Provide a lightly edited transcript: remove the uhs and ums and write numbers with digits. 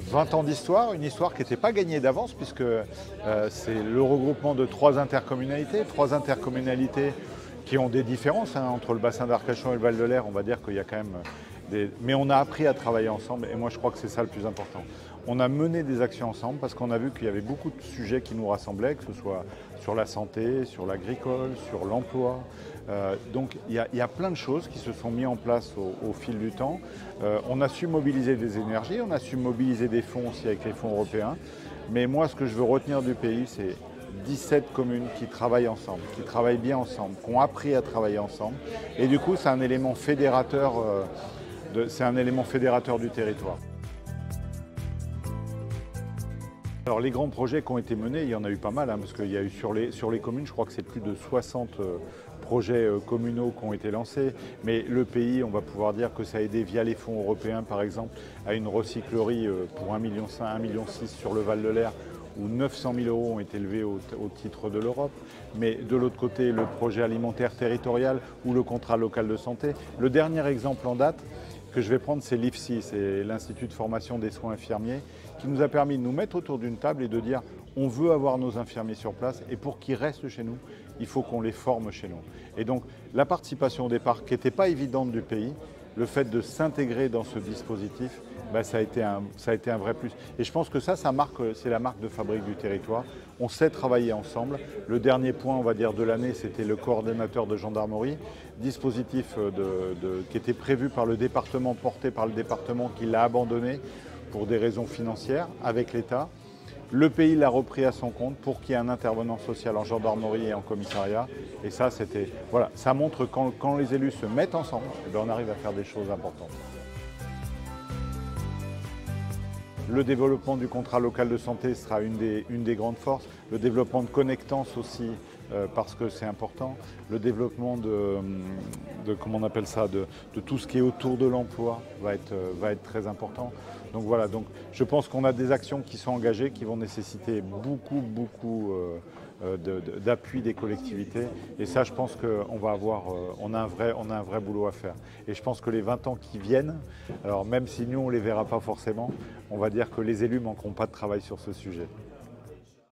20 ans d'histoire, une histoire qui n'était pas gagnée d'avance puisque c'est le regroupement de trois intercommunalités qui ont des différences entre le bassin d'Arcachon et le Val de l'Air. On va dire qu'il y a quand même des... Mais on a appris à travailler ensemble et moi je crois que c'est ça le plus important. On a mené des actions ensemble parce qu'on a vu qu'il y avait beaucoup de sujets qui nous rassemblaient, que ce soit sur la santé, sur l'agricole, sur l'emploi. Donc il y a plein de choses qui se sont mises en place au fil du temps. On a su mobiliser des énergies, on a su mobiliser des fonds aussi avec les fonds européens. Mais moi, ce que je veux retenir du pays, c'est 17 communes qui travaillent ensemble, qui travaillent bien ensemble, qui ont appris à travailler ensemble. Et du coup, c'est un élément fédérateur, du territoire. Alors les grands projets qui ont été menés, il y en a eu pas mal, parce qu'il y a eu sur les communes, je crois que c'est plus de 60 projets communaux qui ont été lancés. Mais le pays, on va pouvoir dire que ça a aidé via les fonds européens, par exemple, à une recyclerie pour 1,5 million, 1,6 million sur le Val de l'Air, où 900 000 € ont été levés au titre de l'Europe. Mais de l'autre côté, le projet alimentaire territorial ou le contrat local de santé. Le dernier exemple en date que je vais prendre, c'est l'IFSI, c'est l'Institut de formation des soins infirmiers, qui nous a permis de nous mettre autour d'une table et de dire on veut avoir nos infirmiers sur place et pour qu'ils restent chez nous, il faut qu'on les forme chez nous. Et donc la participation au départ, qui n'était pas évidente du pays, le fait de s'intégrer dans ce dispositif, ça a été un vrai plus. Et je pense que c'est la marque de fabrique du territoire. On sait travailler ensemble. Le dernier point, on va dire, de l'année, c'était le coordonnateur de gendarmerie, dispositif qui était prévu par le département, porté par le département, qui l'a abandonné pour des raisons financières avec l'État. Le pays l'a repris à son compte pour qu'il y ait un intervenant social en gendarmerie et en commissariat. Et ça, voilà, ça montre que quand les élus se mettent ensemble, on arrive à faire des choses importantes. Le développement du contrat local de santé sera une des grandes forces. Le développement de Connectance aussi, parce que c'est important. Le développement comment on appelle ça, de tout ce qui est autour de l'emploi va être très important. Donc voilà, je pense qu'on a des actions qui sont engagées, qui vont nécessiter beaucoup d'appui des collectivités. Et ça, je pense qu'on va on a un vrai boulot à faire. Et je pense que les 20 ans qui viennent, alors même si nous, on ne les verra pas forcément, on va dire que les élus ne manqueront pas de travail sur ce sujet.